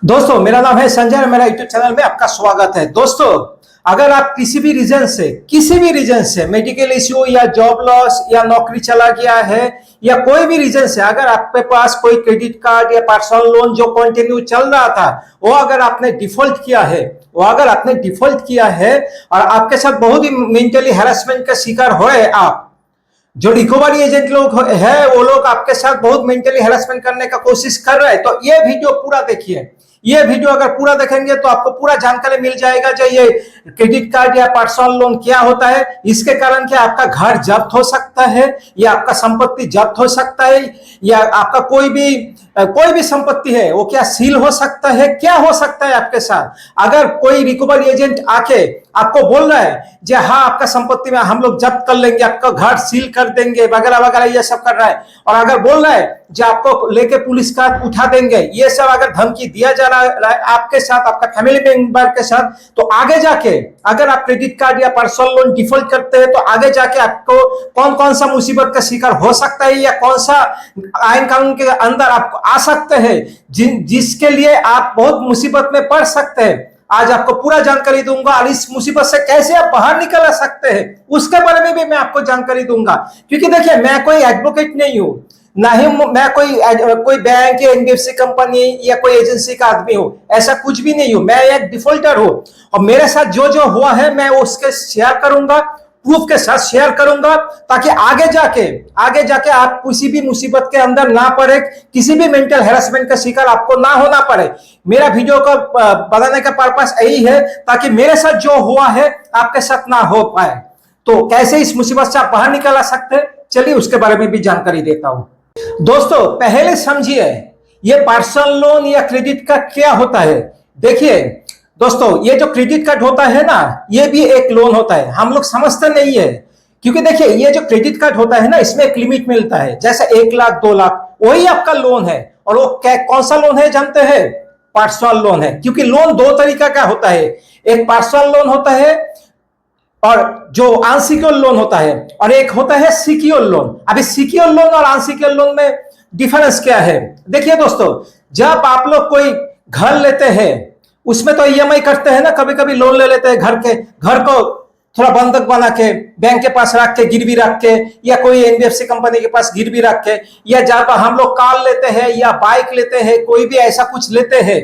दोस्तों, मेरा नाम है संजय और मेरा यूट्यूब चैनल में आपका स्वागत है। दोस्तों, अगर आप किसी भी रीजन से मेडिकल इश्यू या जॉब लॉस या नौकरी चला गया है या कोई भी रीजन से अगर आपके पास कोई क्रेडिट कार्ड या पर्सनल लोन जो कंटिन्यू चल रहा था वो अगर आपने डिफॉल्ट किया है और आपके साथ बहुत ही मेंटली हैरेसमेंट का शिकार हुए, आप जो रिकवरी एजेंट लोग है वो लोग आपके साथ बहुत मेंटली हैरेसमेंट करने का कोशिश कर रहे हैं, तो ये वीडियो पूरा देखिए। ये वीडियो अगर पूरा देखेंगे तो आपको पूरा जानकारी मिल जाएगा जो ये क्रेडिट कार्ड या पर्सनल लोन क्या होता है, इसके कारण क्या आपका घर जब्त हो सकता है या आपका संपत्ति जब्त हो सकता है या आपका कोई भी संपत्ति है वो क्या सील हो सकता है, क्या हो सकता है आपके साथ। अगर कोई रिकवरी एजेंट आके आपको बोल रहा है जी हाँ आपका संपत्ति में हम लोग जब्त कर लेंगे, आपका घर सील कर देंगे वगैरह वगैरह, ये सब कर रहा है, और अगर बोल रहा है जो आपको लेके पुलिस का उठा देंगे, ये सब अगर धमकी दिया जा रहा है आपके साथ, आपका फैमिली मेंबर के साथ, तो आगे जाके अगर आप क्रेडिट कार्ड या पर्सनल लोन डिफॉल्ट करते हैं तो आगे जाके आपको कौन कौन सा मुसीबत का शिकार हो सकता है या कौन सा आईन कानून के अंदर आपको आ सकते हैं जिसके लिए आप बहुत मुसीबत में पड़ सकते हैं। आज आपको पूरा जानकारी दूंगा और इस मुसीबत से कैसे आप बाहर निकल सकते हैं उसके बारे में भी मैं आपको जानकारी दूंगा। क्योंकि देखिए, मैं कोई एडवोकेट नहीं हूं, ना ही मैं कोई बैंक या एनबीएफसी कंपनी या कोई एजेंसी का आदमी हूं, ऐसा कुछ भी नहीं हूं। मैं एक डिफॉल्टर हूं और मेरे साथ जो जो हुआ है मैं उसके शेयर करूंगा, प्रूफ के साथ शेयर करूंगा, ताकि आगे जाके आप किसी भी मुसीबत के अंदर ना पड़े, किसी भी मेंटल हैरेसमेंट का शिकार आपको ना होना पड़े। मेरा वीडियो का बनाने का पर्पस यही है ताकि मेरे साथ जो हुआ है आपके साथ ना हो पाए। तो कैसे इस मुसीबत से आप बाहर निकल आ सकते हैं, चलिए उसके बारे में भी जानकारी देता हूं। दोस्तों, पहले समझिए ये पर्सनल लोन या क्रेडिट कार्ड क्या होता है। देखिए दोस्तों, ये जो क्रेडिट कार्ड होता है ना, ये भी एक लोन होता है, हम लोग समझते नहीं है। क्योंकि देखिए, ये जो क्रेडिट कार्ड होता है ना, इसमें एक लिमिट मिलता है, जैसे 1 लाख 2 लाख, वही आपका लोन है। और वो कौन सा लोन है जानते हैं? पर्सनल लोन है। क्योंकि लोन दो तरीका का होता है, एक पर्सनल लोन होता है और जो अनसिक्योर्ड लोन होता है, और एक होता है सिक्योर लोन। अभी सिक्योर लोन और अनसिक्योर लोन में डिफरेंस क्या है? देखिए दोस्तों, जब आप लोग कोई घर लेते हैं उसमें तो ईएमआई करते हैं ना, कभी कभी लोन ले लेते हैं घर को थोड़ा बंधक बना के, बैंक के पास रख के, गिरवी रख के, या कोई एनबीएफसी कंपनी के पास गिरवी रख के, या जब हम लोग कार लेते हैं या बाइक लेते हैं, कोई भी ऐसा कुछ लेते हैं,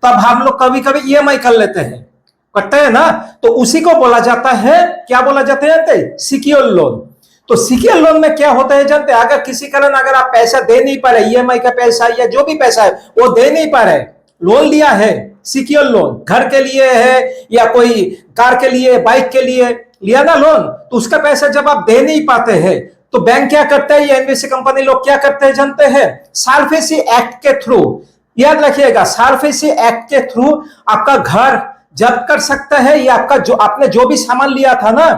तब हम लोग कभी कभी ईएमआई करते हैं ना, तो उसी को बोला जाता है, क्या बोला जाता है? Secure loan. तो सिक्योर लोन में क्या होता है जानते हैं? अगर किसी कारण अगर आप पैसा दे नहीं पा रहे, ईएमआई का पैसा या जो भी पैसा है वो दे नहीं पा रहे, लोन लिया है, सिक्योर लोन घर के लिए है या कोई कार के लिए, बाइक के लिए लिया ना लोन, तो उसका पैसा जब आप दे नहीं पाते हैं तो बैंक क्या करता है, ये एनबीएफसी कंपनी लोग क्या करते हैं जानते हैं? सारफेसी एक्ट के थ्रू, याद रखिएगा, सारफेसी एक्ट के थ्रू आपका घर जब्त कर सकता है, या आपका जो आपने जो भी सामान लिया था ना,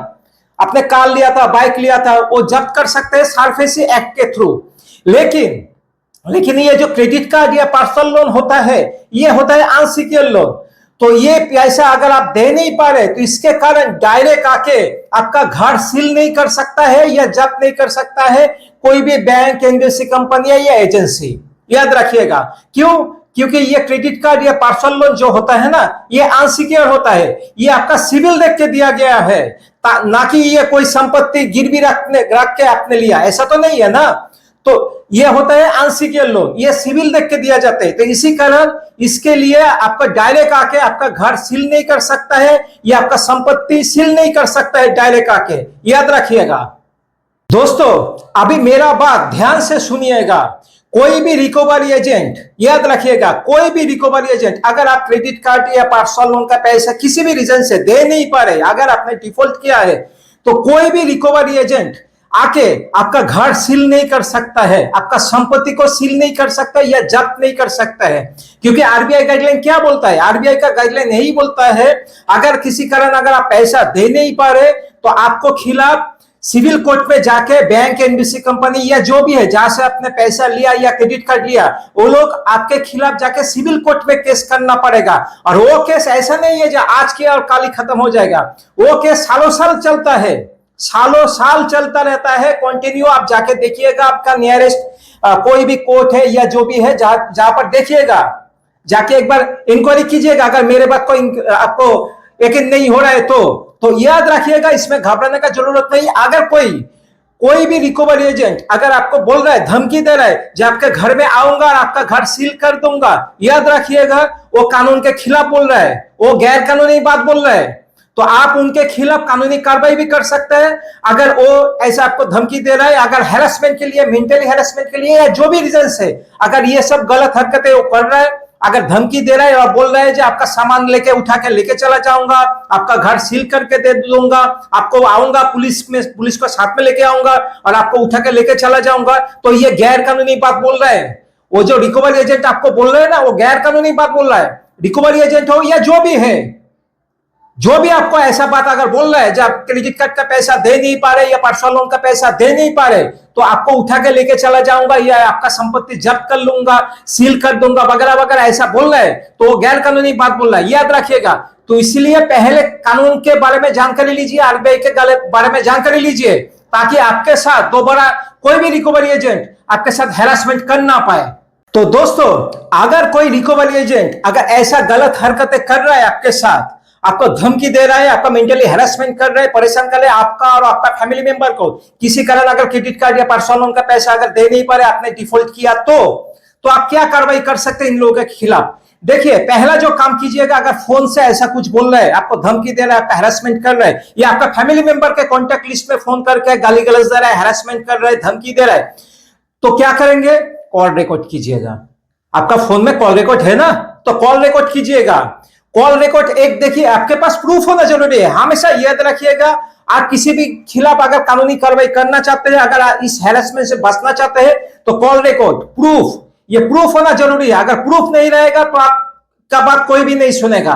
आपने कार लिया था, बाइक लिया था, वो जब्त कर सकते हैं सारफेसी एक्ट के थ्रू। लेकिन ये जो क्रेडिट कार्ड या पर्सनल लोन होता है, ये होता है अनसिक्योर्ड लोन। तो ये पैसा अगर आप दे नहीं पा रहे तो इसके कारण डायरेक्ट आके आपका घर सील नहीं कर सकता है या जब्त नहीं कर सकता है कोई भी बैंक, एनबीएफसी कंपनी या एजेंसी। याद रखिएगा, क्यों? क्योंकि ये क्रेडिट कार्ड या पर्सनल लोन जो होता है ना, ये अनसिक्योर होता है, ये आपका सिविल देख के दिया गया है, ना कि ये कोई संपत्ति गिरवी रख के आपने लिया, ऐसा तो नहीं है ना। तो ये होता है अनसिक्योर लोन, ये सिविल देख के दिया जाता है। तो इसी कारण इसके लिए आपका डायरेक्ट आके आपका घर सील नहीं कर सकता है या आपका संपत्ति सील नहीं कर सकता है डायरेक्ट आके, याद रखिएगा। दोस्तों, अभी मेरा बात ध्यान से सुनिएगा। कोई भी रिकवरी एजेंट, याद रखिएगा, कोई भी रिकवरी एजेंट अगर आप क्रेडिट कार्ड या पर्सनल लोन का पैसा किसी भी रीजन से दे नहीं पा रहे, अगर आपने डिफॉल्ट किया है, तो कोई भी रिकवरी एजेंट आके आपका घर सील नहीं कर सकता है, आपका संपत्ति को सील नहीं कर सकता या जब्त नहीं कर सकता है। क्योंकि आरबीआई गाइडलाइन क्या बोलता है? आरबीआई का गाइडलाइन यही बोलता है, अगर किसी कारण अगर आप पैसा दे नहीं पा रहे तो आपको खिलाफ सिविल कोर्ट में जाके बैंक, एनबीएफसी कंपनी या जो भी है जहां से आपने पैसा लिया या क्रेडिट कार्ड लिया, वो लोग आपके खिलाफ जाके सिविल कोर्ट में केस करना पड़ेगा। और वो केस ऐसा नहीं है जो आज किया और कल ही खत्म हो जाएगा, वो केस सालों साल चलता है, सालों साल चलता रहता है कंटिन्यू। आप जाके देखिएगा, आपका नियरेस्ट कोई भी कोर्ट है या जो भी है जहां पर देखिएगा जाके एक बार इंक्वायरी कीजिएगा, अगर मेरे बात को आपको यकीन नहीं हो रहा है तो याद रखिएगा, इसमें घबराने का जरूरत नहीं। अगर कोई भी रिकवरी एजेंट अगर आपको बोल रहा है, धमकी दे रहा है जो आपके घर में आऊंगा और आपका घर सील कर दूंगा, याद रखिएगा वो कानून के खिलाफ बोल रहा है, वो गैर कानूनी बात बोल रहा है। तो आप उनके खिलाफ कानूनी कार्रवाई भी कर सकते हैं अगर वो ऐसा आपको धमकी दे रहा है। अगर हैरेसमेंट के लिए, मेंटली हैरेसमेंट के लिए या जो भी रीजन है, अगर ये सब गलत हरकतें वो कर रहा है, अगर धमकी दे रहा है और बोल रहा है जो आपका सामान लेके उठा के लेके चला जाऊंगा, आपका घर सील करके दे दूंगा, आपको आऊंगा पुलिस को साथ में लेके आऊंगा और आपको उठा के लेके चला जाऊंगा, तो ये गैर कानूनी बात बोल रहा है। वो जो रिकवरी एजेंट आपको बोल रहे हैं ना, वो गैर कानूनी बात बोल रहा है। रिकवरी एजेंट हो या जो भी है, जो भी आपको ऐसा बात अगर बोल रहा है जो आप क्रेडिट कार्ड का पैसा दे नहीं पा रहे या पर्सनल लोन का पैसा दे नहीं पा रहे, तो आपको उठा के लेके चला जाऊंगा या आपका संपत्ति जब्त कर लूंगा, सील कर दूंगा वगैरह वगैरह ऐसा बोल रहा है, तो वो गैर कानूनी बात बोल रहा है, याद रखिएगा। तो इसलिए पहले कानून के बारे में जानकारी लीजिए, आरबीआई के बारे में जानकारी लीजिए, ताकि आपके साथ दोबारा कोई भी रिकवरी एजेंट आपके साथ हैरेसमेंट कर ना पाए। तो दोस्तों, अगर कोई रिकवरी एजेंट अगर ऐसा गलत हरकतें कर रहा है आपके साथ, आपको धमकी दे रहा है, आपका मेंटली हैरेसमेंट कर रहा है, परेशान कर रहा है आपका और आपका फैमिली मेंबर को, किसी कारण अगर क्रेडिट कार्ड या पर्सनल लोन का पैसा अगर दे नहीं पा रहे, आपने डिफॉल्ट किया, तो आप क्या कार्रवाई कर सकते हैं इन लोगों के खिलाफ। देखिए, पहला जो काम कीजिएगा, अगर फोन से ऐसा कुछ बोल रहा है, आपको धमकी दे रहा है, आपका हैरेसमेंट कर रहा है, या आपका फैमिली मेंबर के कॉन्टैक्ट लिस्ट में फोन करके गाली गलौज दे रहा है, हैरेसमेंट कर रहा है, धमकी दे रहा है, तो क्या करेंगे, कॉल रिकॉर्ड कीजिएगा। आपका फोन में कॉल रिकॉर्ड है ना, तो कॉल रिकॉर्ड कीजिएगा। कॉल रिकॉर्ड एक देखिए, आपके पास प्रूफ होना जरूरी है। हमेशा याद रखिएगा, आप किसी भी खिलाफ अगर कानूनी कार्रवाई करना चाहते हैं, अगर आप इस हैरेसमेंट से बचना चाहते हैं, तो कॉल रिकॉर्ड, प्रूफ, ये प्रूफ होना जरूरी है। अगर प्रूफ नहीं रहेगा तो आपका बात कोई भी नहीं सुनेगा।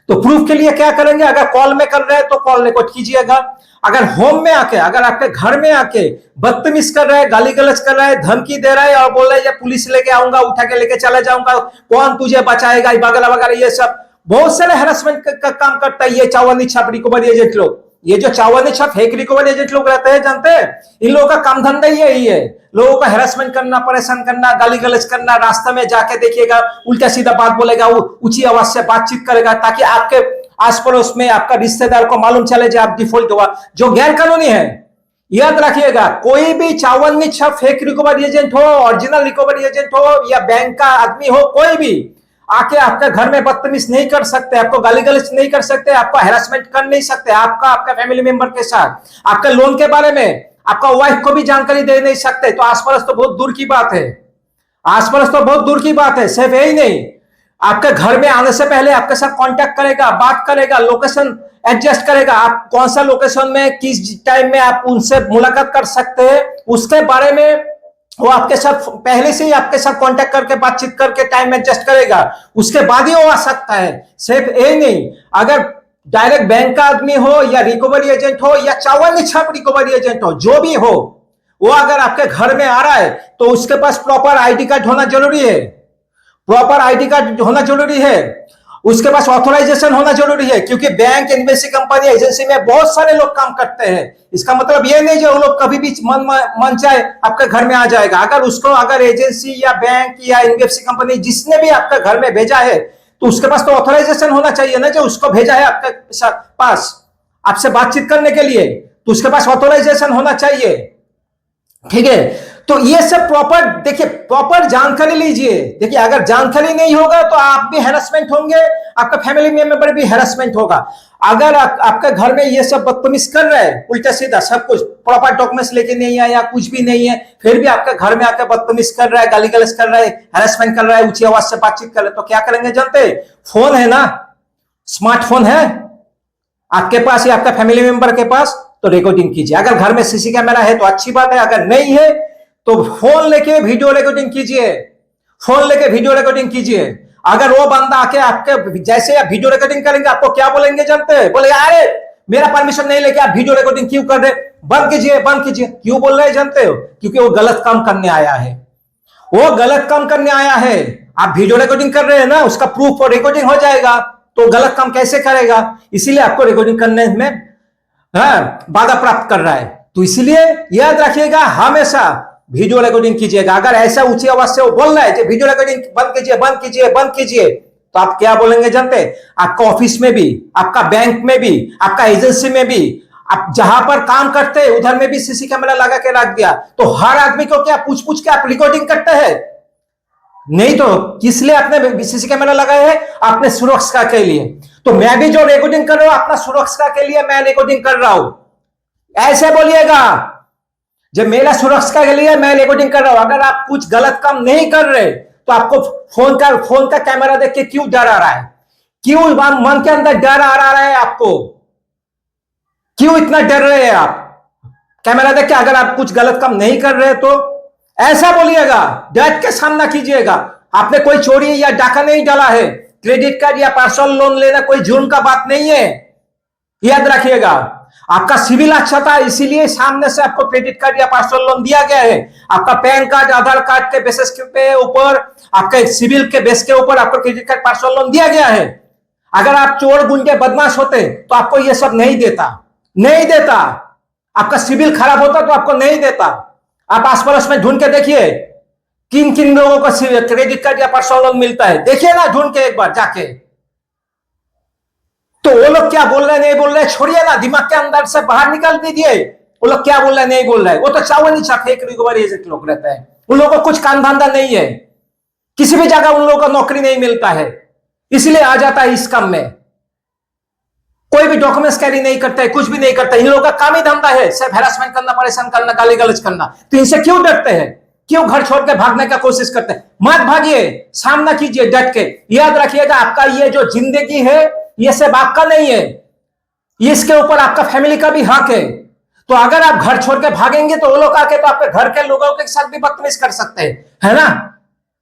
तो प्रूफ के लिए क्या करेंगे, अगर कॉल में कर रहे हैं तो कॉल रिकॉर्ड कीजिएगा। अगर होम में आके, अगर आपके घर में आके बदतमीज कर रहा है, गाली गलौज कर रहा है, धमकी दे रहा है और बोल रहा है पुलिस लेके आऊंगा, उठा के लेके चला जाऊंगा, कौन तुझे बचाएगा, वगैरह वगैरह, ये सब बहुत सारे हैरेसमेंट का काम करता है ये चावनी छाप रिकवरी एजेंट लोग। ये जो चावनी छाप फेक रिकवरी एजेंट लोग रहते हैं, जानते हैं, इन लोगों का काम धंधा ही यही है, लोगों को हैरेसमेंट करना, परेशान करना, गाली गलौज करना। रास्ते में जाके देखिएगा उल्टा सीधा बात बोलेगा, वो ऊंची आवाज से बातचीत करेगा, ताकि आपके आस पड़ोस में आपका रिश्तेदार को मालूम चले जाए आप डिफॉल्ट हुआ, जो गैर कानूनी है। याद रखिएगा, कोई भी चावनी छाप फेक रिकवरी एजेंट हो, ओरिजिनल रिकवरी एजेंट हो या बैंक का आदमी हो, कोई भी आके आपके घर में बदतमीज नहीं कर सकते, आपको गाली गलौज नहीं कर सकते, आपको हैरेसमेंट कर नहीं सकते, आपका फैमिली मेंबर के साथ आपके लोन के बारे में आपका वाइफ को भी जानकारी दे नहीं सकते। तो आस पड़ोस तो बहुत दूर की बात है, आस पड़ोस तो बहुत दूर की बात है। सिर्फ यही नहीं, आपके घर में आने से पहले आपके साथ कांटेक्ट करेगा, बात करेगा, लोकेशन एडजस्ट करेगा, आप कौन सा लोकेशन में किस टाइम में आप उनसे मुलाकात कर सकते हैं, उसके बारे में वो आपके साथ पहले से ही आपके साथ कांटेक्ट करके बातचीत करके टाइम एडजस्ट करेगा, उसके बाद ही वो आ सकता है। सिर्फ ये नहीं, अगर डायरेक्ट बैंक का आदमी हो या रिकवरी एजेंट हो या चावनी छाप रिकवरी एजेंट हो, जो भी हो, वो अगर आपके घर में आ रहा है तो उसके पास प्रॉपर आईडी कार्ड होना जरूरी है, प्रॉपर आईडी कार्ड होना जरूरी है, उसके पास ऑथराइजेशन होना जरूरी है, क्योंकि बैंक, इन्वेस्टिंग कंपनी, एजेंसी में बहुत सारे लोग काम करते हैं। इसका मतलब ये नहीं जो वो लोग कभी भी मन चाहे आपके घर में आ जाएगा। अगर उसको अगर एजेंसी या बैंक या इन्वेस्टिंग कंपनी जिसने भी आपके घर में भेजा है, तो उसके पास तो ऑथराइजेशन होना चाहिए ना, जो उसको भेजा है आपके पास आपसे बातचीत करने के लिए, तो उसके पास ऑथराइजेशन होना चाहिए। ठीक है, तो ये सब प्रॉपर देखिए, प्रॉपर जानकारी लीजिए। देखिए, अगर जानकारी नहीं होगा तो आप भी हैरेसमेंट होंगे, आपका फैमिली मेंबर भी हैरेसमेंट होगा। अगर आपके घर में ये सब बदतमीज कर रहे हैं, उल्टा सीधा सब कुछ, प्रॉपर डॉक्यूमेंट्स लेके नहीं आया, कुछ भी नहीं है, फिर भी आपके घर में आकर बदतमीज कर रहा है, गाली गलौज कर रहा है, हैरेसमेंट कर रहा है, ऊंची आवाज से बातचीत कर रहा है, तो क्या करेंगे जानते? फोन है ना, स्मार्टफोन है आपके पास या आपका फैमिली मेंबर के पास, तो रिकॉर्डिंग कीजिए। अगर घर में सीसी कैमरा है तो अच्छी बात है, अगर नहीं है तो फोन लेके वीडियो रिकॉर्डिंग कीजिए, फोन लेके वीडियो रिकॉर्डिंग कीजिए। अगर वो बंदा आके आपके जैसे आप वीडियो रिकॉर्डिंग करेंगे, आपको क्या बोलेंगे जानते हैं? बोले अरे मेरा परमिशन नहीं लेके आप वीडियो रिकॉर्डिंग क्यों कर रहे, बंद कीजिए, बंद कीजिए। क्यों बोल रहे हैं जानते हो? क्योंकि वो गलत काम करने आया है, वो गलत काम करने आया है। आप वीडियो रिकॉर्डिंग कर रहे हैं ना, उसका प्रूफ और रिकॉर्डिंग हो जाएगा, तो गलत काम कैसे करेगा? इसीलिए आपको रिकॉर्डिंग करने में बाधा प्राप्त कर रहा है। तो इसलिए याद रखिएगा, हमेशा वीडियो रिकॉर्डिंग कीजिएगा। अगर ऐसा ऊंची आवाज से वो बोल रहा है कि वीडियो रिकॉर्डिंग बंद कीजिए, बंद कीजिए, बंद कीजिए, तो आप क्या बोलेंगे जानते हैं? आपका ऑफिस में भी, आपका बैंक में भी, आपका एजेंसी में भी, आप जहां पर काम करते हैं उधर में भी सीसी कैमरा लगा के रख दिया, तो हर आदमी को क्या पूछ पूछ के आप रिकॉर्डिंग करते हैं? नहीं तो किस लिए आपने सीसी कैमरा लगाया है? आपने सुरक्षा के लिए। तो मैं भी जो रिकॉर्डिंग कर रहा हूं अपना सुरक्षा के लिए मैं रिकॉर्डिंग कर रहा हूं, ऐसे बोलिएगा। जब मेरा सुरक्षा के लिए मैं रिकॉर्डिंग कर रहा हूं, अगर आप कुछ गलत काम नहीं कर रहे तो आपको फोन का कैमरा देख के क्यों डर आ रहा है? क्यों मन के अंदर डर आ रहा है आपको? क्यों इतना डर रहे हैं आप कैमरा देख के? अगर आप कुछ गलत काम नहीं कर रहे तो ऐसा बोलिएगा, डट के सामना कीजिएगा। आपने कोई चोरी या डाका नहीं डाला है, क्रेडिट कार्ड या पर्सनल लोन लेना कोई जुर्म का बात नहीं है, याद रखिएगा। आपका सिविल अच्छा था इसीलिए सामने से आपको क्रेडिट कार्ड या पर्सनल लोन दिया गया है। आपका पैन कार्ड, आधार कार्ड के बेसिस के ऊपर, आपके सिविल के बेस के ऊपर आपको क्रेडिट कार्ड, पर्सनल लोन दिया गया है। अगर आप चोर गुंडे बदमाश होते तो आपको यह सब नहीं देता, नहीं देता। आपका सिविल खराब होता तो आपको नहीं देता। आप आस पड़ोस में ढूंढ के देखिए किन किन लोगों को क्रेडिट कार्ड या पर्सनल लोन मिलता है, देखिए ना ढूंढ के एक बार जाके। तो वो लोग क्या बोल रहे हैं नहीं बोल रहे छोड़िए ना, दिमाग के अंदर से बाहर निकाल दीजिए। वो लोग क्या बोल रहे हैं नहीं बोल रहे हैं, वो तो चावल नहीं छा फेक रिकवरी एजेंट लोग रहते हैं। उन लोगों को कुछ काम धंधा नहीं है, किसी भी जगह उन लोगों को नौकरी नहीं मिलता है, इसलिए आ जाता है इस काम में। कोई भी डॉक्यूमेंट्स कैरी नहीं करता है, कुछ भी नहीं करता है। इन लोगों का काम ही धंधा है सिर्फ हैरेसमेंट करना, परेशान करना, गाली गलौज करना। तो इनसे क्यों डरते हैं? क्यों घर छोड़ के भागने का कोशिश करते हैं? मत भागिए, सामना कीजिए डट के। याद रखिएगा आपका ये जो जिंदगी है ये सिर्फ आपका नहीं है, इसके ऊपर आपका फैमिली का भी हक है। तो अगर आप घर छोड़ के भागेंगे तो वो लोग आके तो आपके घर के लोगों के साथ भी बदतमीज कर सकते हैं, है ना?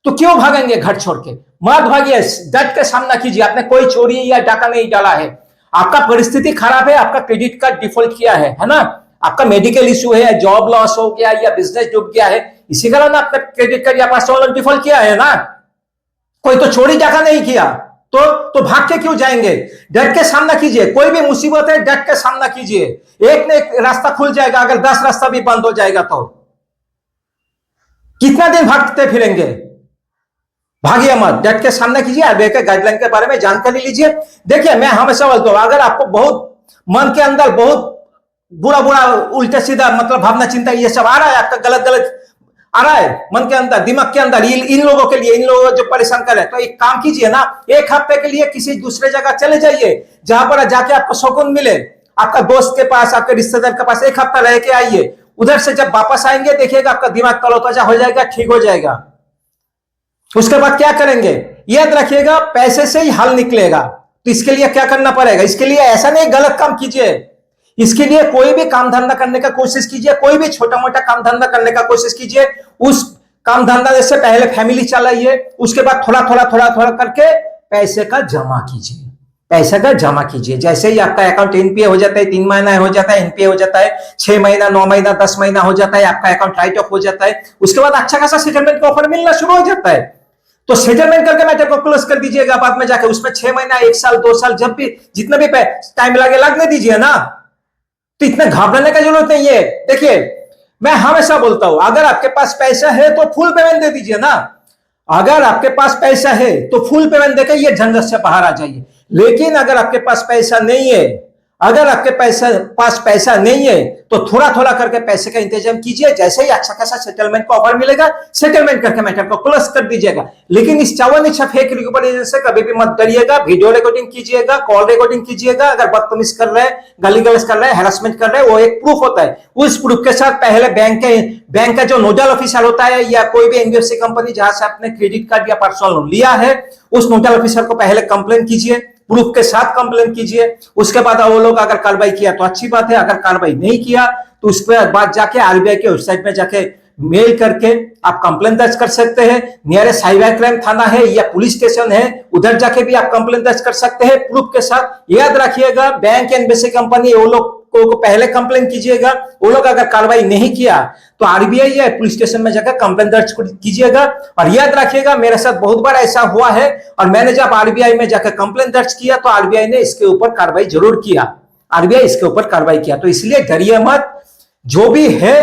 तो क्यों भागेंगे घर छोड़ के? मत भागिए, डट के सामना कीजिए। आपने कोई चोरी या डाका नहीं डाला है, आपका परिस्थिति खराब है, आपका क्रेडिट कार्ड डिफॉल्ट किया है ना? आपका मेडिकल इश्यू है, जॉब लॉस हो गया या बिजनेस डूब गया है, इसी कारण आपका क्रेडिट कार्ड या पर्सनल लोन डिफॉल्ट किया है ना? कोई तो चोरी डाका नहीं किया, तो भाग के क्यों जाएंगे? डट के सामना कीजिए। कोई भी मुसीबत है डट के सामना कीजिए। एक न एक रास्ता खुल जाएगा, अगर 10 रास्ता भी बंद हो जाएगा तो कितना दिन भागते फिरेंगे? भागिए मत, डट के सामना कीजिए। आरबीआई के गाइडलाइन के बारे में जानकारी लीजिए। देखिए मैं हमेशा बोलता हूं, अगर आपको बहुत मन के अंदर बहुत बुरा बुरा उल्टा सीधा मतलब भावना चिंता ये सब आ रहा है, आपका गलत गलत आ रहा है मन के अंदर, दिमाग के अंदर, इन लोगों के लिए, इन लोगों जो परेशान कर रहे हैं, तो एक काम कीजिए ना, एक हफ्ते के लिए किसी दूसरे जगह चले जाइए जहां पर जाके आपको सुकून मिले। आपका दोस्त के पास, आपके रिश्तेदार के पास एक हफ्ता रह के आइए। उधर से जब वापस आएंगे देखिएगा आपका दिमाग तरोताजा हो जाएगा, ठीक हो जाएगा। उसके बाद क्या करेंगे? याद रखिएगा पैसे से ही हल निकलेगा। तो इसके लिए क्या करना पड़ेगा? इसके लिए ऐसा नहीं गलत काम कीजिए, इसके लिए कोई भी काम धंधा करने का कोशिश कीजिए, कोई भी छोटा मोटा काम धंधा करने का कोशिश कीजिए। उस काम धंधा से पहले फैमिली चलाइए, उसके बाद थोड़ा थोड़ा थोड़ा थोड़ा करके पैसे का जमा कीजिए, पैसे का जमा कीजिए। जैसे ही आपका अकाउंट एनपीए हो जाता है, 3 महीना हो जाता है, एनपीए हो जाता है, 6 महीना, 9 महीना, 10 महीना हो जाता है, आपका अकाउंट राइट ऑफ हो जाता है, उसके बाद अच्छा खासा सेटलमेंट का ऑफर मिलना शुरू हो जाता है। तो सेटलमेंट करके मैटर को क्लोज कर दीजिएगा बाद में जाके। उसमें 6 महीना, 1 साल, 2 साल, जब भी जितना भी टाइम लगे लगने दीजिए ना। तो इतना घबराने का जरूरत नहीं है। देखिए मैं हमेशा बोलता हूं, अगर आपके पास पैसा है तो फुल पेमेंट दे दीजिए ना। अगर आपके पास पैसा है तो फुल पेमेंट देकर ये झंझट से बाहर आ जाइए। लेकिन अगर आपके पास पैसा नहीं है, अगर आपके पास पैसा नहीं है तो थोड़ा थोड़ा करके पैसे का इंतजाम कीजिए। जैसे ही अच्छा खासा सेटलमेंट का ऑफर मिलेगा, सेटलमेंट करके मैटर को क्लोज कर दीजिएगा। लेकिन इस चावल इच्छा फेक रिकवरी से कभी भी मत डरिएगा। वीडियो रिकॉर्डिंग कीजिएगा, कॉल रिकॉर्डिंग कीजिएगा। अगर बदतमीज कर रहे हैं, गाली गलौज कर रहे हैं, हैरेसमेंट कर रहे हैं, वो एक प्रूफ होता है। उस प्रूफ के साथ पहले बैंक का जो नोडल ऑफिसर होता है या कोई भी एनबीएफसी कंपनी जहां से आपने क्रेडिट कार्ड या पर्सनल लोन लिया है, उस नोडल ऑफिसर को पहले कंप्लेन कीजिए, प्रूफ के साथ कंप्लेन कीजिए। उसके बाद वो लोग अगर कार्रवाई किया तो अच्छी बात है, अगर कार्रवाई नहीं किया तो उसके बाद जाके आरबीआई के वेबसाइट में जाके मेल करके आप कंप्लेन दर्ज कर सकते हैं। नियरेस्ट साइबर क्राइम थाना है या पुलिस स्टेशन है, उधर जाके भी आप कंप्लेन दर्ज कर सकते हैं प्रूफ के साथ। याद रखिएगा बैंक एनबीएफसी कंपनी वो लोग को पहले कंप्लेन कीजिएगा। वो लोग अगर कार्रवाई नहीं किया तो आरबीआई या पुलिस स्टेशन में जाकर कंप्लेन दर्ज कीजिएगा। और याद रखिएगा मेरे साथ बहुत बार ऐसा हुआ है, और मैंने जब आरबीआई में जाकर कंप्लेन दर्ज किया तो आरबीआई ने इसके ऊपर कार्रवाई जरूर किया, आरबीआई इसके ऊपर कार्रवाई किया। तो इसलिए डरिए मत, जो भी है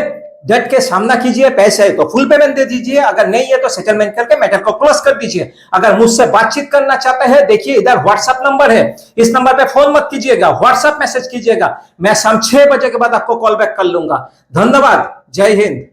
डट के सामना कीजिए। पैसे है तो फुल पेमेंट दे दीजिए, अगर नहीं है तो सेटलमेंट करके मैटर को क्लोज कर दीजिए। अगर मुझसे बातचीत करना चाहते हैं, देखिए इधर व्हाट्सएप नंबर है, इस नंबर पे फोन मत कीजिएगा, व्हाट्सएप मैसेज कीजिएगा। मैं शाम 6 बजे के बाद आपको कॉल बैक कर लूंगा। धन्यवाद। जय हिंद।